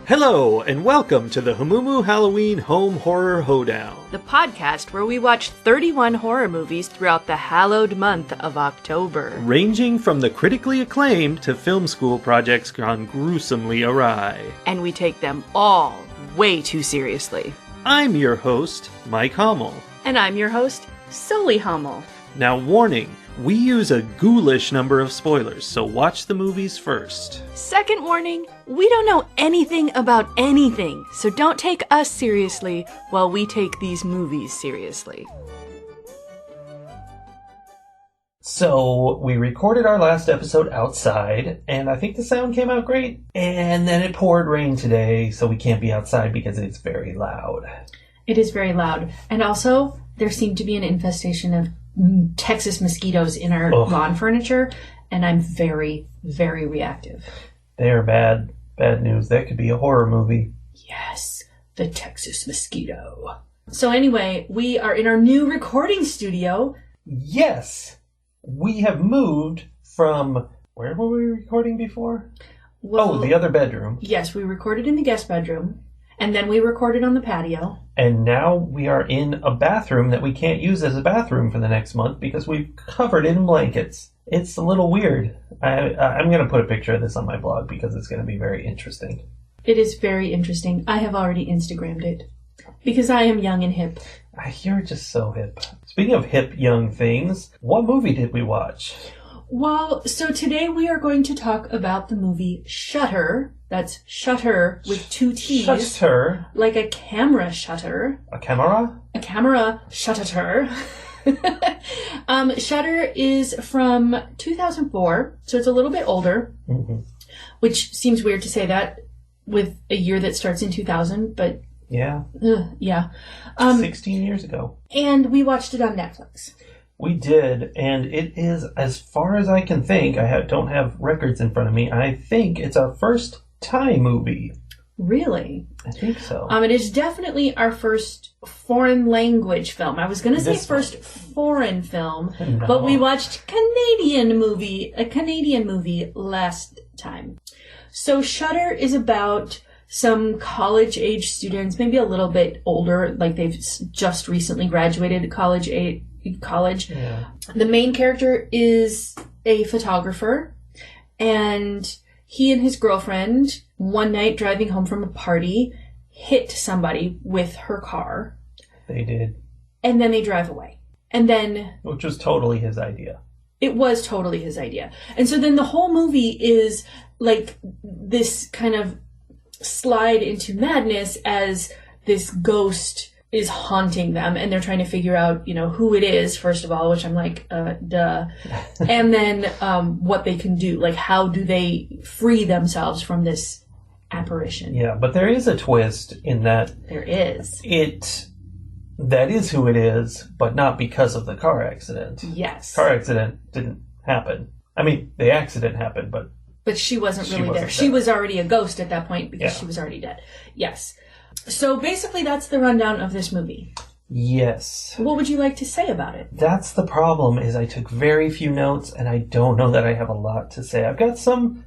Hello, and welcome to the Hamumu Halloween Home Horror Hoedown, the podcast where we watch 31 horror movies throughout the hallowed month of October. Ranging from the critically acclaimed to film school projects gone gruesomely awry. And we take them all way too seriously. I'm your host, Mike Hummel. And I'm your host, Sully Hummel. Now warning, we use a ghoulish number of spoilers, so watch the movies first. Second warning, we don't know anything about anything, so don't take us seriously while we take these movies seriously. So, we recorded our last episode outside, and I think the sound came out great. And then it poured rain today, so we can't be outside because it's very loud. It is very loud. And also, there seemed to be an infestation of Texas mosquitoes in our lawn furniture, and I'm very, very reactive. They are bad news. That could be a horror movie. Yes, the Texas mosquito. So anyway, we are in our new recording studio. Yes! We have moved from... Where were we recording before? Well, the other bedroom. Yes, we recorded in the guest bedroom, and then we recorded on the patio. And now we are in a bathroom that we can't use as a bathroom for the next month because we've covered it in blankets. It's a little weird. I'm going to put a picture of this on my blog because it's going to be very interesting. It is very interesting. I have already Instagrammed it because I am young and hip. You're just so hip. Speaking of hip, young things, what movie did we watch? Well, so today we are going to talk about the movie Shutter. That's Shutter with two T's. Shutter. Like a camera shutter. A camera? A camera shutter. Shutter is from 2004, so it's a little bit older, which seems weird to say that with a year that starts in 2000, but... Yeah. Yeah. 16 years ago. And we watched it on Netflix. We did, and it is, as far as I can think, don't have records in front of me, I think it's our first Thai movie. Really? I think so. It is definitely our first foreign language film. I was going to say first foreign film, No. But we watched a Canadian movie last time. So Shutter is about some college-age students, maybe a little bit older, like they've just recently graduated college. Yeah. The main character is a photographer, and he and his girlfriend, one night driving home from a party, hit somebody with her car. They did. And then they drive away. And then... Which was totally his idea. It was totally his idea. And so then the whole movie is like this kind of slide into madness as this ghost is haunting them, and they're trying to figure out, who it is, first of all, which I'm like, duh. And then what they can do, like how do they free themselves from this apparition. Yeah, but there is a twist in that. There is. That is who it is, but not because of the car accident. Yes. Car accident didn't happen. I mean, the accident happened, but... But she wasn't really there. Dead. She was already a ghost at that point because she was already dead. Yes. So basically that's the rundown of this movie. Yes. What would you like to say about it? That's the problem, is I took very few notes, and I don't know that I have a lot to say. I've got some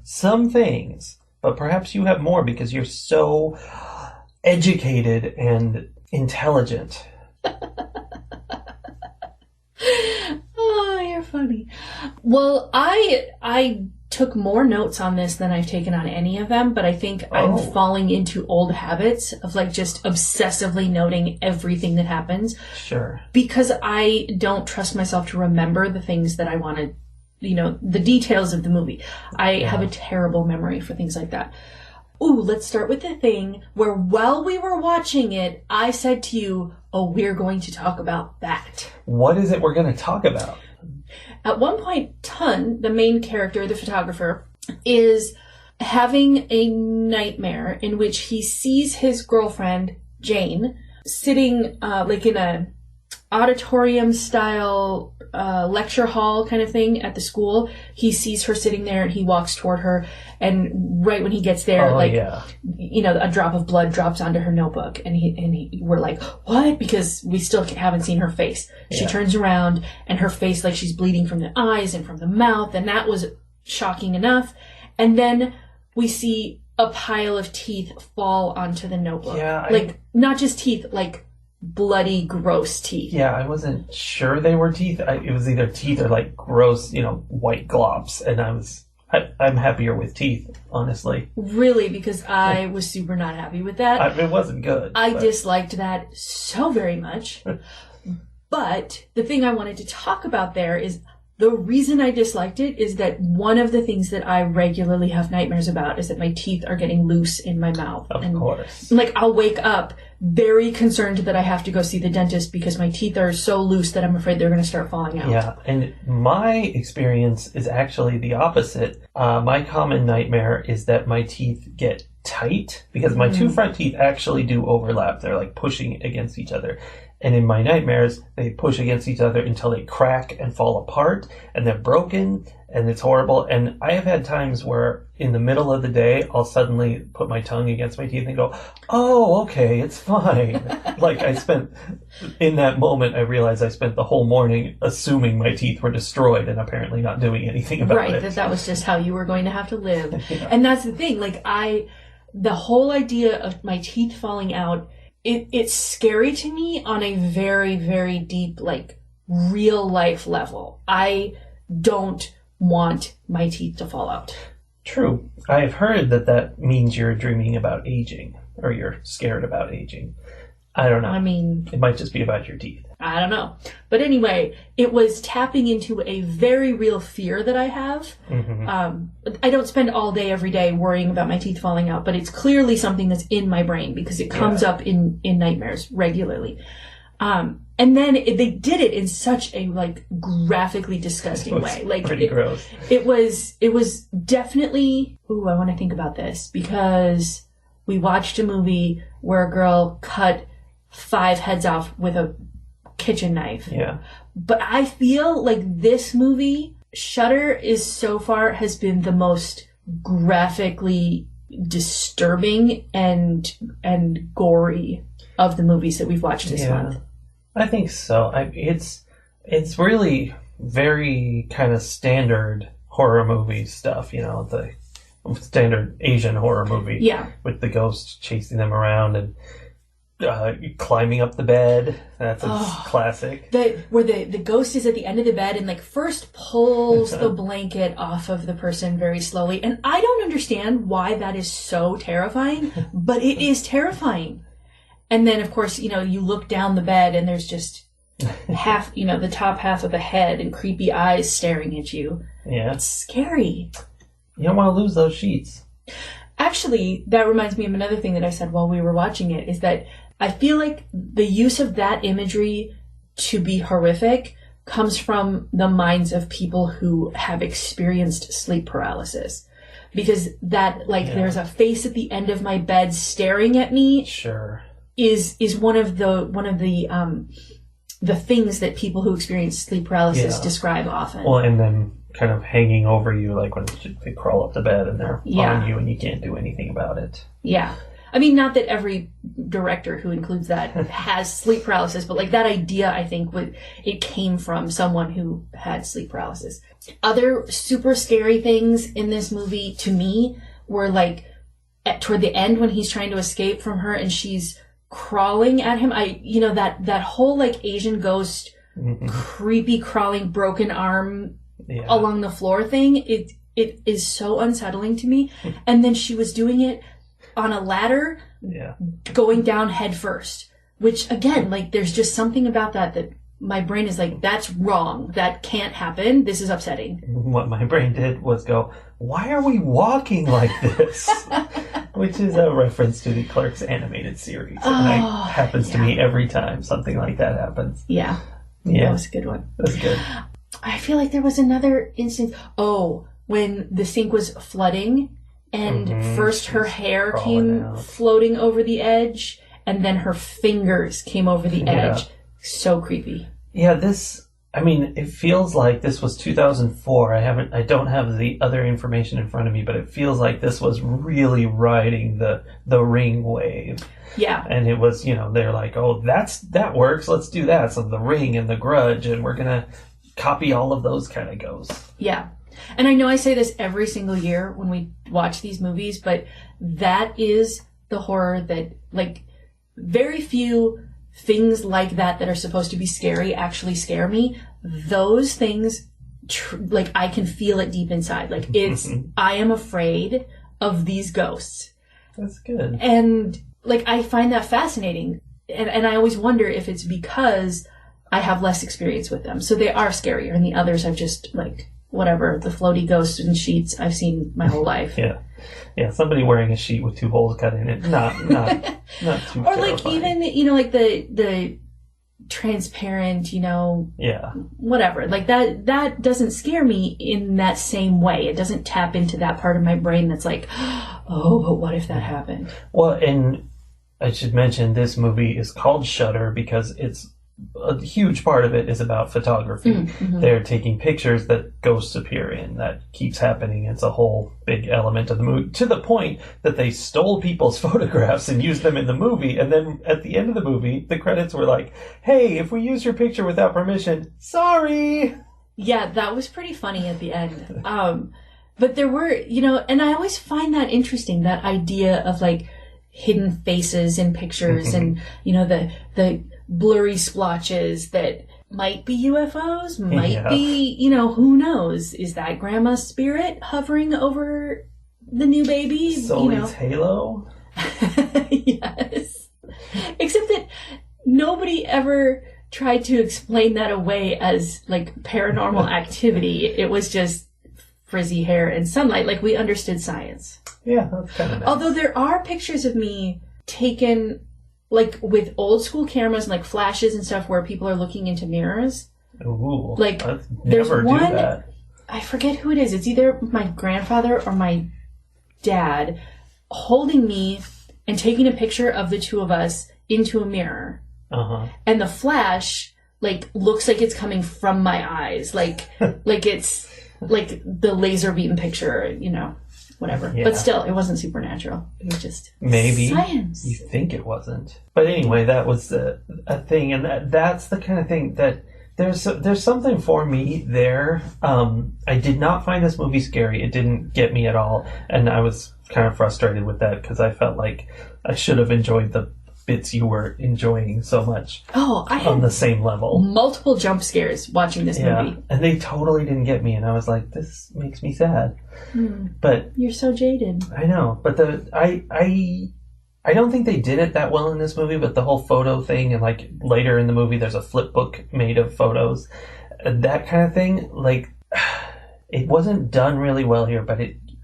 things, but perhaps you have more because you're so educated and intelligent. Oh, you're funny. Well, I took more notes on this than I've taken on any of them, but I think I'm falling into old habits of like just obsessively noting everything that happens. Sure. Because I don't trust myself to remember the things that I want to, the details of the movie. I have a terrible memory for things like that. Ooh, let's start with the thing where while we were watching it, I said to you, we're going to talk about that. What is it we're going to talk about? At one point, Tun, the main character, the photographer, is having a nightmare in which he sees his girlfriend, Jane, sitting like in a auditorium-style lecture hall kind of thing at the school. He sees her sitting there and he walks toward her, and right when he gets there, a drop of blood drops onto her notebook, and we're like, what? Because we still haven't seen her face. She turns around and her face, like she's bleeding from the eyes and from the mouth, and that was shocking enough. And then we see a pile of teeth fall onto the notebook. Yeah, like, not just teeth, like bloody, gross teeth. Yeah, I wasn't sure they were teeth. It was either teeth or like gross, white globs. And I'm happier with teeth, honestly. Really, because I was super not happy with that. It wasn't good. I disliked that so very much. But the thing I wanted to talk about there is the reason I disliked it is that one of the things that I regularly have nightmares about is that my teeth are getting loose in my mouth. Of course. Like, I'll wake up very concerned that I have to go see the dentist because my teeth are so loose that I'm afraid they're going to start falling out. Yeah, and my experience is actually the opposite. My common nightmare is that my teeth get tight because my two front teeth actually do overlap. They're like pushing against each other. And in my nightmares, they push against each other until they crack and fall apart, and they're broken, and it's horrible. And I have had times where in the middle of the day, I'll suddenly put my tongue against my teeth and go, oh, okay, it's fine. Like in that moment, I realized I spent the whole morning assuming my teeth were destroyed and apparently not doing anything about it. Right, that was just how you were going to have to live. Yeah. And that's the thing, like, the whole idea of my teeth falling out, it's scary to me on a very, very deep, like, real life level. I don't want my teeth to fall out. True. I've heard that means you're dreaming about aging, or you're scared about aging. I don't know. I mean, it might just be about your teeth. I don't know. But anyway, it was tapping into a very real fear that I have. Mm-hmm. I don't spend all day every day worrying about my teeth falling out, but it's clearly something that's in my brain because it comes up in nightmares regularly. And then they did it in such a, like, graphically disgusting way. Like, pretty gross. It was definitely, I want to think about this because we watched a movie where a girl cut 5 heads off with a kitchen knife. Yeah. But I feel like this movie, Shudder, has been the most graphically disturbing and gory of the movies that we've watched this month. I think so. It's really very kind of standard horror movie stuff, the standard Asian horror movie. Yeah. With the ghost chasing them around and climbing up the bed. That's a classic. Where the ghost is at the end of the bed and, like, first pulls the blanket off of the person very slowly. And I don't understand why that is so terrifying, but it is terrifying. And then, of course, you look down the bed and there's just half, the top half of a head and creepy eyes staring at you. Yeah. It's scary. You don't want to lose those sheets. Actually, that reminds me of another thing that I said while we were watching it, is that I feel like the use of that imagery to be horrific comes from the minds of people who have experienced sleep paralysis. Because there's a face at the end of my bed staring at me. Sure. Is one of the things that people who experience sleep paralysis describe often. Well, and then kind of hanging over you, like when they crawl up the bed and they're on you and you can't do anything about it. Yeah. I mean, not that every director who includes that has sleep paralysis, but, like, that idea, I think, it came from someone who had sleep paralysis. Other super scary things in this movie, to me, were, like, toward the end when he's trying to escape from her and she's crawling at him. That whole, like, Asian ghost, creepy crawling broken arm along the floor thing, it is so unsettling to me. And then she was doing it on a ladder, going down head first, which, again, like, there's just something about that my brain is like, that's wrong. That can't happen. This is upsetting. What my brain did was go, why are we walking like this? Which is a reference to the Clerks animated series. And it happens to me every time something like that happens. Yeah. Yeah. That was a good one. That's good. I feel like there was another instance. When the sink was flooding and first her hair came floating over the edge and then her fingers came over the edge. So creepy. Yeah, it feels like this was 2004. I don't have the other information in front of me, but it feels like this was really riding the Ring wave. Yeah. And it was, they're like, oh, that works. Let's do that. So the Ring and the Grudge, and we're going to copy all of those kind of ghosts. Yeah. And I know I say this every single year when we watch these movies, but that is the horror that, like, very few things like that are supposed to be scary actually scare me. Those things, like, I can feel it deep inside. Like, I am afraid of these ghosts. That's good. And, like, I find that fascinating. And I always wonder if it's because I have less experience with them. So they are scarier. And the others I've just, like, whatever, the floaty ghosts and sheets I've seen my whole life. Yeah. Yeah, somebody wearing a sheet with 2 holes cut in it. Not too Or, like, terrifying. even, you know, like the transparent, you know, yeah, whatever. Like, that doesn't scare me in that same way. It doesn't tap into that part of my brain that's like, oh, but what if that happened? Well, and I should mention this movie is called Shutter because it's a huge part of it is about photography. Mm-hmm. They're taking pictures that ghosts appear in. That keeps happening. It's a whole big element of the movie, to the point that they stole people's photographs and used them in the movie. And then at the end of the movie, the credits were like, hey, if we use your picture without permission, sorry. Yeah, that was pretty funny at the end. But there were, you know, and I always find that interesting, that idea of, like, hidden faces in pictures and, you know, the blurry splotches that might be UFOs, might be, you know, who knows? Is that grandma's spirit hovering over the new baby? Sully's you know? halo? Yes. Except that nobody ever tried to explain that away as, like, paranormal activity. It was just frizzy hair and sunlight. Like, we understood science. Yeah, that's kind of nice. Although there are pictures of me taken, like, with old school cameras and, like, flashes and stuff where people are looking into mirrors. Ooh, like, there's there's one, do that. I forget who it is. It's either my grandfather or my dad holding me and taking a picture of the two of us into a mirror. Uh-huh. And the flash, like, looks like it's coming from my eyes. Like, like it's, like, the laser beam picture, you know. Whatever. Yeah. But still, it wasn't supernatural. It was just maybe science. You think it wasn't. But anyway, that was a thing, and that's the kind of thing that there's something for me there. I did not find this movie scary. It didn't get me at all, and I was kind of frustrated with that because I felt like I should have enjoyed the bits you were enjoying so much. Oh, I on had the same level. multiple jump scares watching this movie. And they totally didn't get me, and I was like, this makes me sad. But you're so jaded. I know, but I don't think they did it that well in this movie, but the whole photo thing, and, like, later in the movie there's a flip book made of photos, that kind of thing, like, it wasn't done really well here, but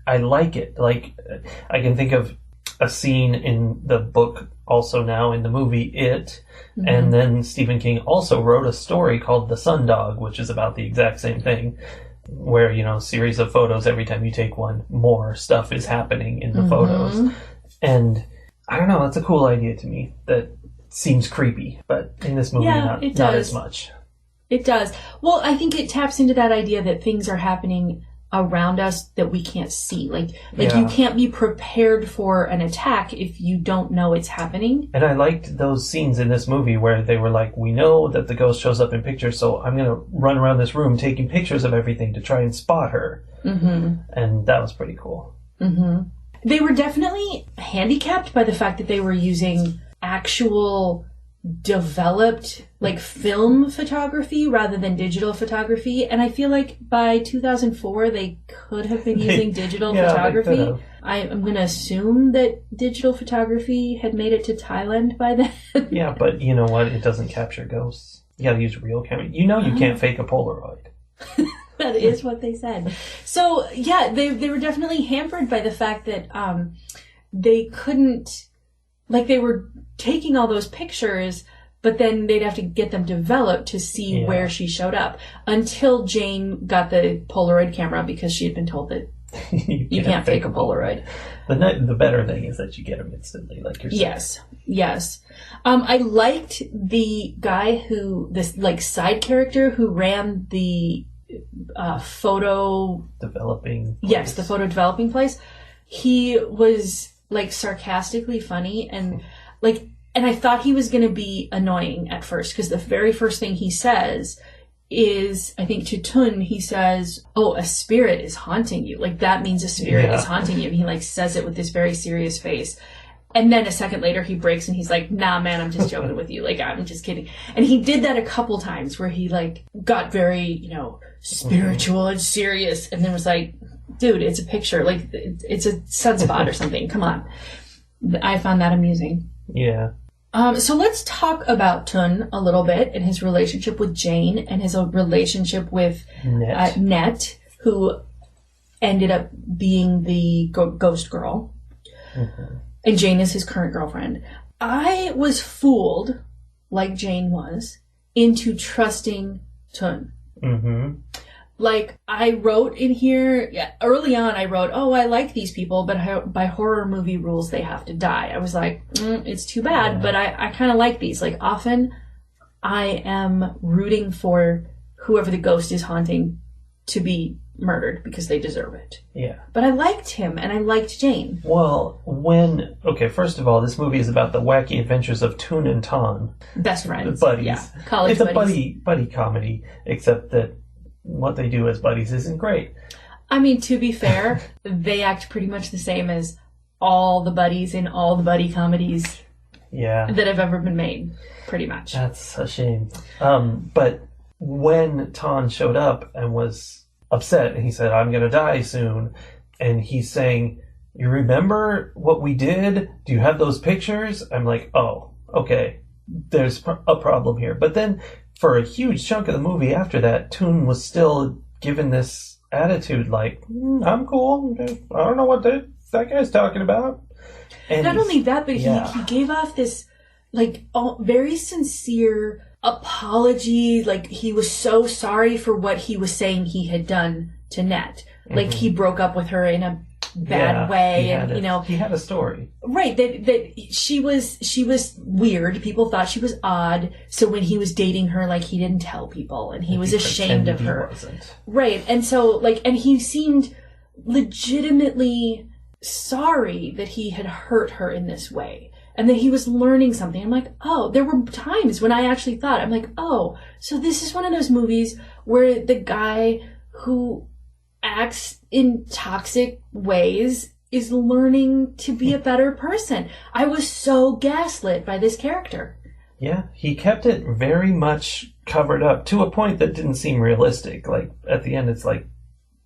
I like it. Like, I can think of a scene in the book, also now in the movie It, and then Stephen King also wrote a story called The Sundog, which is about the exact same thing, where, you know, series of photos, every time you take one, more stuff is happening in the photos. And I don't know, that's a cool idea to me that seems creepy, but in this movie, not as much. It does. Well, I think it taps into that idea that things are happening around us that we can't see. Like you can't be prepared for an attack if you don't know it's happening. And I liked those scenes in this movie where they were like, we know that the ghost shows up in pictures, so I'm going to run around this room taking pictures of everything to try and spot her. And that was pretty cool. They were definitely handicapped by the fact that they were using actual developed, like, film photography rather than digital photography, and I feel like by 2004 they could have been using digital photography. I'm going to assume that digital photography had made it to Thailand by then. Yeah, but you know what? It doesn't capture ghosts. You gotta use real camera. You know you can't fake a Polaroid. That is what they said. So, yeah, they were definitely hampered by the fact that they couldn't, like, they were taking all those pictures, but then they'd have to get them developed to see where she showed up, until Jane got the Polaroid camera because she had been told that you can't fake a Polaroid. The better thing is that you get them instantly, like you're saying. Yes. I liked the guy this, like, side character who ran the photo developing place. Yes, the photo developing place. He was, like, sarcastically funny, and, like, and I thought he was going to be annoying at first, because the very first thing he says is, I think to Tun, he says, oh, a spirit is haunting you. Like, that means a spirit is haunting you. And he, like, says it with this very serious face. And then a second later, he breaks and he's like, nah, man, I'm just joking with you. Like, I'm just kidding. And he did that a couple times where he, like, got very, spiritual and serious. And then was like, dude, it's a picture. Like, it's a sunspot or something. Come on. I found that amusing. Yeah. So let's talk about Tun a little bit and his relationship with Jane and his relationship with Net, who ended up being the ghost girl. Mm-hmm. And Jane is his current girlfriend. I was fooled, like Jane was, into trusting Tun. Mm-hmm. Like, I wrote in here, early on I wrote, oh, I like these people, but by horror movie rules, they have to die. I was like, it's too bad, but I kind of like these. Like, often I am rooting for whoever the ghost is haunting to be murdered because they deserve it. Yeah. But I liked him, and I liked Jane. Well, first of all, this movie is about the wacky adventures of Tun and Tan. Best friends. Buddies. Yeah. College buddies. It's a buddy comedy, except that what they do as buddies isn't great. I mean, to be fair, they act pretty much the same as all the buddies in all the buddy comedies that have ever been made, pretty much. That's a shame. But when Tan showed up and was upset, and he said, I'm going to die soon, and he's saying, you remember what we did? Do you have those pictures? I'm like, oh, okay, there's a problem here. But then for a huge chunk of the movie after that, Tun was still given this attitude like, I'm cool. I don't know what that guy's talking about. And not only that, but he gave off this like very sincere apology. Like, he was so sorry for what he was saying he had done to Net. Like, he broke up with her in a bad way, and he had a story, right? That she was weird. People thought she was odd. So when he was dating her, like, he didn't tell people, and he was ashamed of her. Right, and so and he seemed legitimately sorry that he had hurt her in this way, and that he was learning something. I'm like, oh, there were times when I actually thought, I'm like, oh, so this is one of those movies where the guy who acts in toxic ways is learning to be a better person. I was so gaslit by this character. Yeah, he kept it very much covered up to a point that didn't seem realistic. Like, at the end, it's like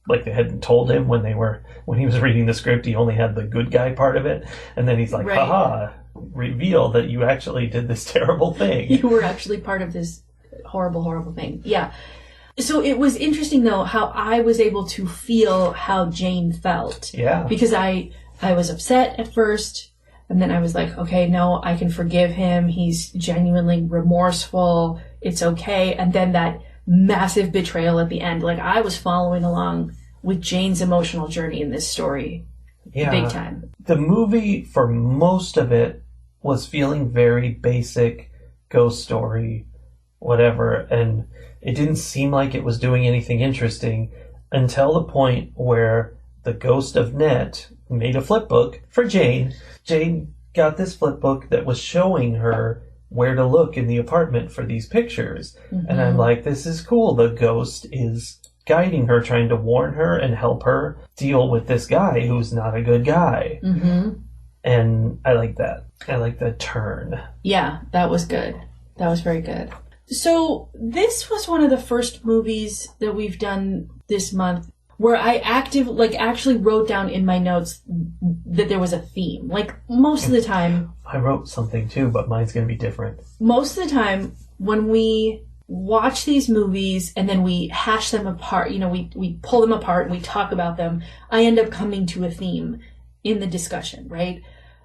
they hadn't told him when he was reading the script, he only had the good guy part of it. And then he's like, haha, reveal that you actually did this terrible thing. You were actually part of this horrible, horrible thing. Yeah. So it was interesting, though, how I was able to feel how Jane felt. Yeah. Because I was upset at first, and then I was like, okay, no, I can forgive him. He's genuinely remorseful. It's okay. And then that massive betrayal at the end. Like, I was following along with Jane's emotional journey in this story. Yeah. Big time. The movie, for most of it, was feeling very basic, ghost story, whatever, and it didn't seem like it was doing anything interesting until the point where the ghost of Net made a flip book for Jane. Jane got this flip book that was showing her where to look in the apartment for these pictures. Mm-hmm. And I'm like, this is cool. The ghost is guiding her, trying to warn her and help her deal with this guy who's not a good guy. Mm-hmm. And I like that. I like that turn. Yeah, that was good. That was very good. So this was one of the first movies that we've done this month where I actually wrote down in my notes that there was a theme. Like, most of the time... I wrote something too, but mine's going to be different. Most of the time, when we watch these movies and then we hash them apart, we pull them apart and we talk about them, I end up coming to a theme in the discussion, right?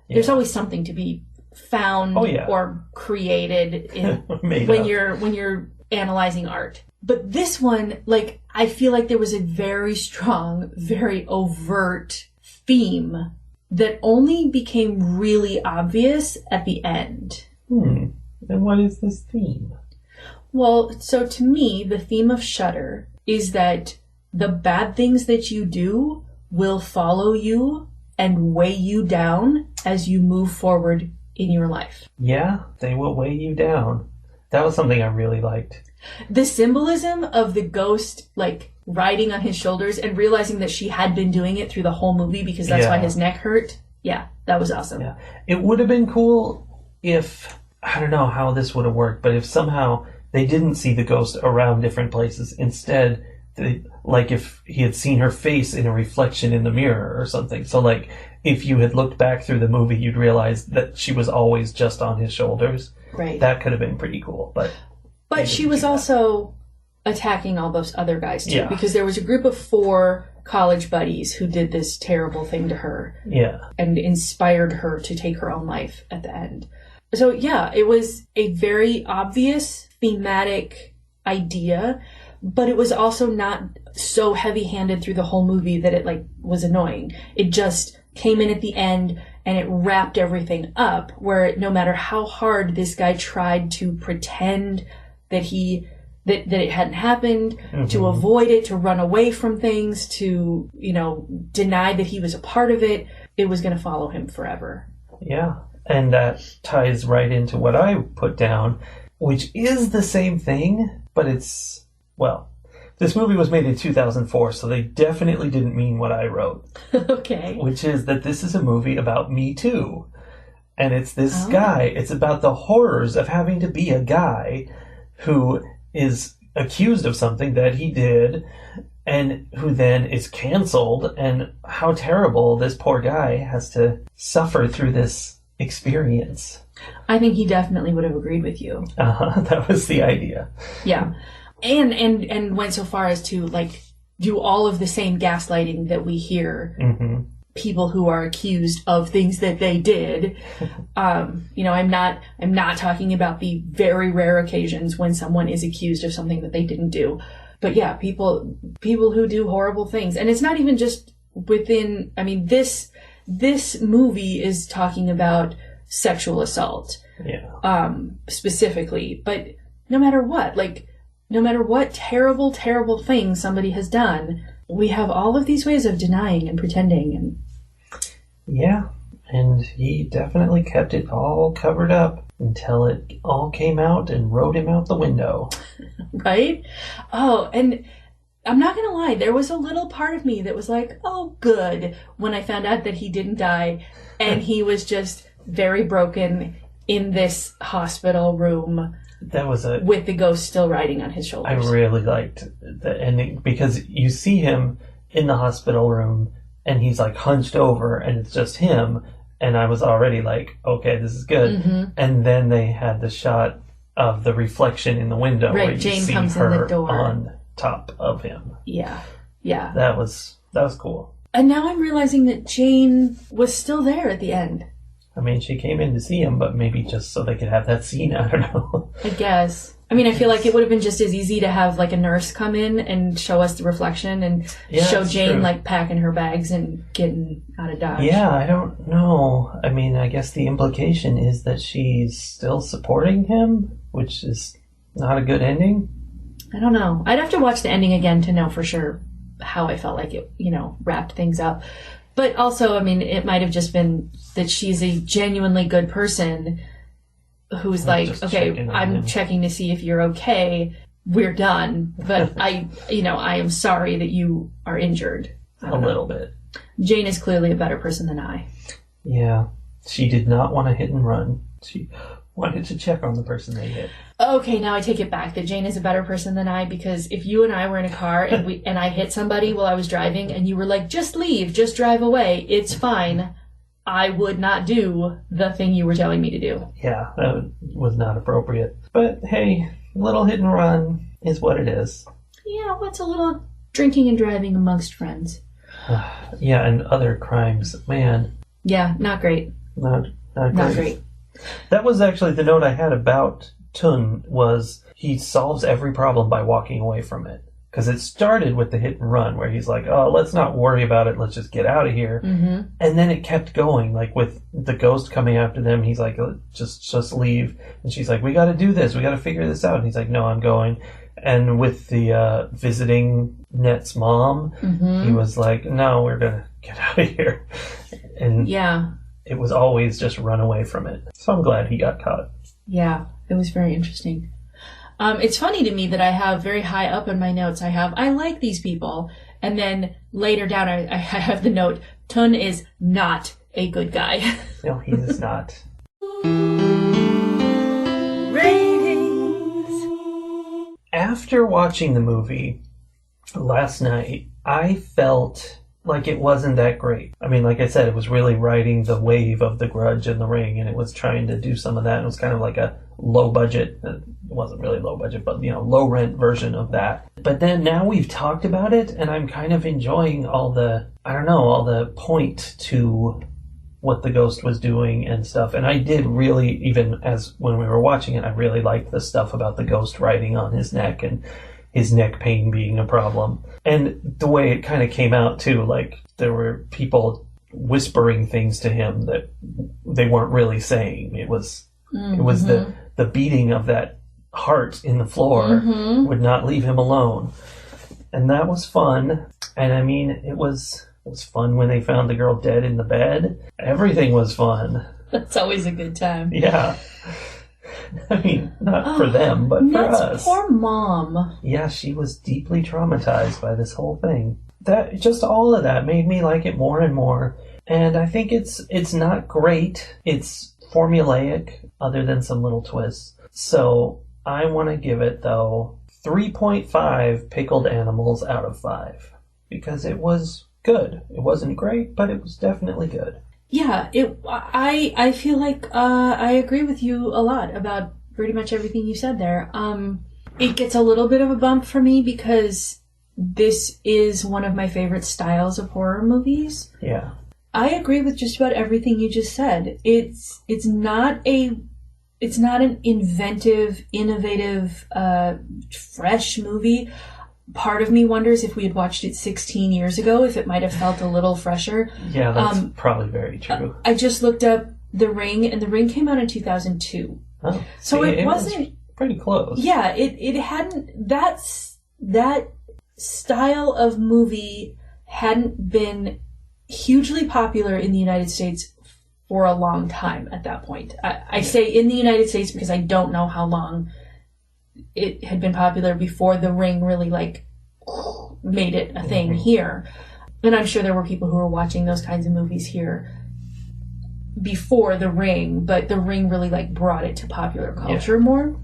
Yeah. There's always something to be found or created when you're analyzing art. But this one, like, I feel like there was a very strong, very overt theme that only became really obvious at the end. And what is this theme? Well, so to me, the theme of Shudder is that the bad things that you do will follow you and weigh you down as you move forward in your life. Yeah, they will weigh you down. That was something I really liked. The symbolism of the ghost, like, riding on his shoulders and realizing that she had been doing it through the whole movie because that's why his neck hurt. Yeah, that was awesome. Yeah. It would have been cool if, I don't know how this would have worked, but if somehow they didn't see the ghost around different places. Instead, like if he had seen her face in a reflection in the mirror or something. So like if you had looked back through the movie, you'd realize that she was always just on his shoulders. Right. That could have been pretty cool. But she was also attacking all those other guys too, because there was a group of 4 college buddies who did this terrible thing to her. Yeah. And inspired her to take her own life at the end. So yeah, it was a very obvious thematic idea, but it was also not so heavy-handed through the whole movie that it like was annoying. It just came in at the end and it wrapped everything up, where no matter how hard this guy tried to pretend that that it hadn't happened, to avoid it, to run away from things, to, deny that he was a part of it, it was going to follow him forever. Yeah. And that ties right into what I put down, which is the same thing, but it's, well, this movie was made in 2004, so they definitely didn't mean what I wrote. Okay. Which is that this is a movie about Me Too. And it's this guy. It's about the horrors of having to be a guy who is accused of something that he did and who then is canceled, and how terrible this poor guy has to suffer through this experience. I think he definitely would have agreed with you. That was the idea. Yeah. And went so far as to like do all of the same gaslighting that we hear people who are accused of things that they did. I'm not talking about the very rare occasions when someone is accused of something that they didn't do. But yeah, people who do horrible things. And it's not even just within, this movie is talking about sexual assault. Yeah. Specifically. But no matter what terrible, terrible thing somebody has done, we have all of these ways of denying and pretending. And yeah, and he definitely kept it all covered up until it all came out and rode him out the window. Right? Oh, and I'm not going to lie, there was a little part of me that was like, oh, good, when I found out that he didn't die and he was just very broken in this hospital room. That was with the ghost still riding on his shoulders. I really liked the ending because you see him in the hospital room and he's like hunched over and it's just him, and I was already like, okay, this is good. And then they had the shot of the reflection in the window, right? Where Jane you see comes her in the door on top of him. Yeah. That was cool. And now I'm realizing that Jane was still there at the end. I mean, she came in to see him, but maybe just so they could have that scene. I don't know. I guess. I feel like it would have been just as easy to have like a nurse come in and show us the reflection and show Jane like packing her bags and getting out of Dodge. Yeah, I don't know. I guess the implication is that she's still supporting him, which is not a good ending. I don't know. I'd have to watch the ending again to know for sure how I felt like it, wrapped things up. But also, it might have just been that she's a genuinely good person who's like, okay, I'm checking to see if you're okay. We're done. But I am sorry that you are injured. A little bit. Jane is clearly a better person than I. Yeah. She did not want to hit and run. She wanted to check on the person they hit. Okay, now I take it back that Jane is a better person than I, because if you and I were in a car and I hit somebody while I was driving and you were like, just leave, just drive away, it's fine, I would not do the thing you were telling me to do. Yeah, that was not appropriate. But hey, a little hit and run is what it is. Yeah, what's a little drinking and driving amongst friends? Yeah, and other crimes. Man. Yeah, not great. Not great. Not great. That was actually the note I had about Tun, was he solves every problem by walking away from it. Because it started with the hit and run where he's like, oh, let's not worry about it, let's just get out of here. Mm-hmm. And then it kept going, like with the ghost coming after them, he's like, just leave. And she's like, we gotta do this, we gotta figure this out. And he's like, no, I'm going. And with the visiting Net's mom, he was like, no, we're gonna get out of here. And yeah, it was always just run away from it. So I'm glad he got caught. Yeah, it was very interesting. It's funny to me that I have very high up in my notes, I like these people. And then later down, I have the note, Tun is not a good guy. No, he is not. Ratings. After watching the movie last night, I felt like it wasn't that great. I mean, like I said, it was really riding the wave of The Grudge and The Ring, and it was trying to do some of that. It was kind of like a low budget, it wasn't really low budget, but, low rent version of that. But then now we've talked about it, and I'm kind of enjoying all the point to what the ghost was doing and stuff. And I did really, even as when we were watching it, I really liked the stuff about the ghost riding on his neck and his neck pain being a problem. And the way it kind of came out too, like there were people whispering things to him that they weren't really saying. It was the beating of that heart in the floor would not leave him alone. And that was fun. And I mean, it was fun when they found the girl dead in the bed. Everything was fun. That's always a good time. Yeah. I mean, not for them, but for us. Poor mom. Yeah, she was deeply traumatized by this whole thing. That just all of that made me like it more and more. And I think it's not great. It's formulaic, other than some little twists. So I want to give it, though, 3.5 pickled animals out of 5. Because it was good. It wasn't great, but it was definitely good. Yeah, I feel like I agree with you a lot about pretty much everything you said there. It gets a little bit of a bump for me because this is one of my favorite styles of horror movies. Yeah. I agree with just about everything you just said. It's not an inventive, innovative, fresh movie. Part of me wonders if we had watched it 16 years ago, if it might have felt a little fresher. Yeah, that's probably very true. I just looked up The Ring, and The Ring came out in 2002. Oh, so see, it wasn't... pretty close. Yeah, it hadn't... That style of movie hadn't been hugely popular in the United States for a long time at that point. I say in the United States because I don't know how long it had been popular before The Ring really made it a thing here. And I'm sure there were people who were watching those kinds of movies here before The Ring, but The Ring really brought it to popular culture more.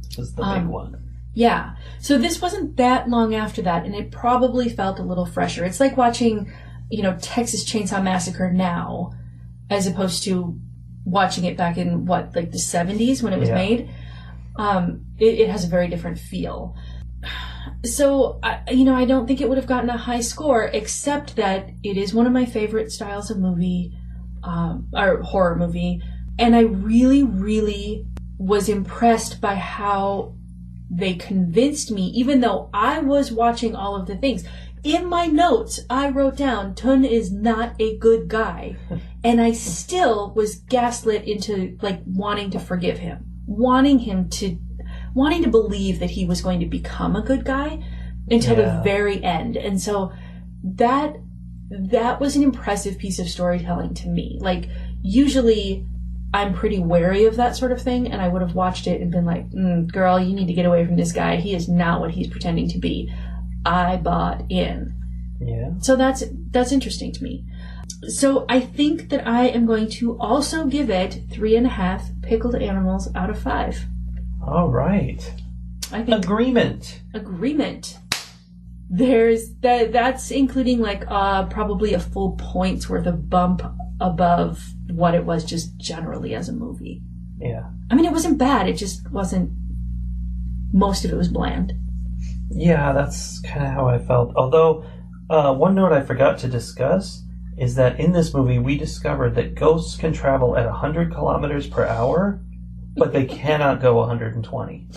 This was the big one. Yeah. So this wasn't that long after that, and it probably felt a little fresher. It's like watching, Texas Chainsaw Massacre now, as opposed to watching it back in the 70s when it was made. It has a very different feel. So, I don't think it would have gotten a high score, except that it is one of my favorite styles of movie, or horror movie. And I really, really was impressed by how they convinced me, even though I was watching all of the things. In my notes, I wrote down, Tun is not a good guy. And I still was gaslit into, wanting to forgive him. Wanting to believe that he was going to become a good guy until the very end. And so that was an impressive piece of storytelling to me. Usually I'm pretty wary of that sort of thing, and I would have watched it and been like, girl, you need to get away from this guy. He is not what he's pretending to be. I bought in. Yeah. So that's interesting to me. So I think that I am going to also give it 3.5 pickled animals out of 5. All right. I think Agreement. There's that's including probably a full point's worth of bump above what it was just generally as a movie. Yeah. I mean, it wasn't bad. It just wasn't. Most of it was bland. Yeah, that's kind of how I felt. Although, one note I forgot to discuss is that in this movie we discovered that ghosts can travel at 100 kilometers per hour, but they cannot go 120.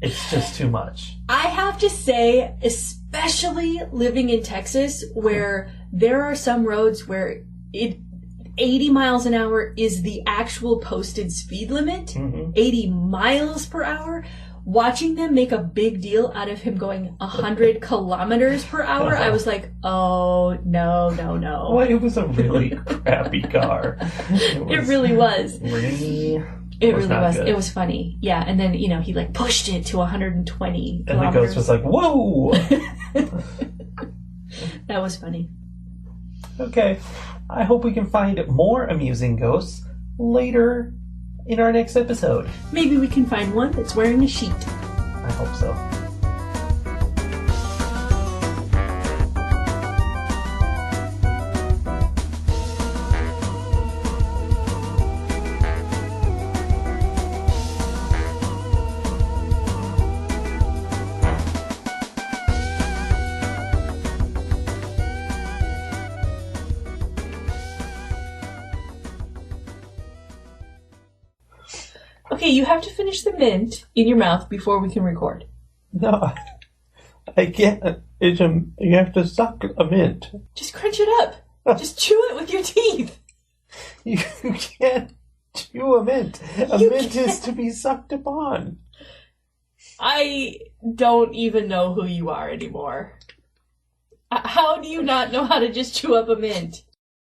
It's just too much. I have to say, especially living in Texas, where there are some roads where 80 miles an hour is the actual posted speed limit, 80 miles per hour. Watching them make a big deal out of him going 100 kilometers per hour, I was like, oh, no. Well, it was a really crappy car. It really was. Really? It really not was. good. It was funny. Yeah, and then, he like pushed it to 120 And the ghost was like, whoa! That was funny. Okay. I hope we can find more amusing ghosts later in our next episode. Maybe we can find one that's wearing a sheet. I hope so. Okay, you have to finish the mint in your mouth before we can record. No, I can't. You have to suck a mint. Just crunch it up. Just chew it with your teeth. You can't chew a mint. A mint is to be sucked upon. I don't even know who you are anymore. How do you not know how to just chew up a mint?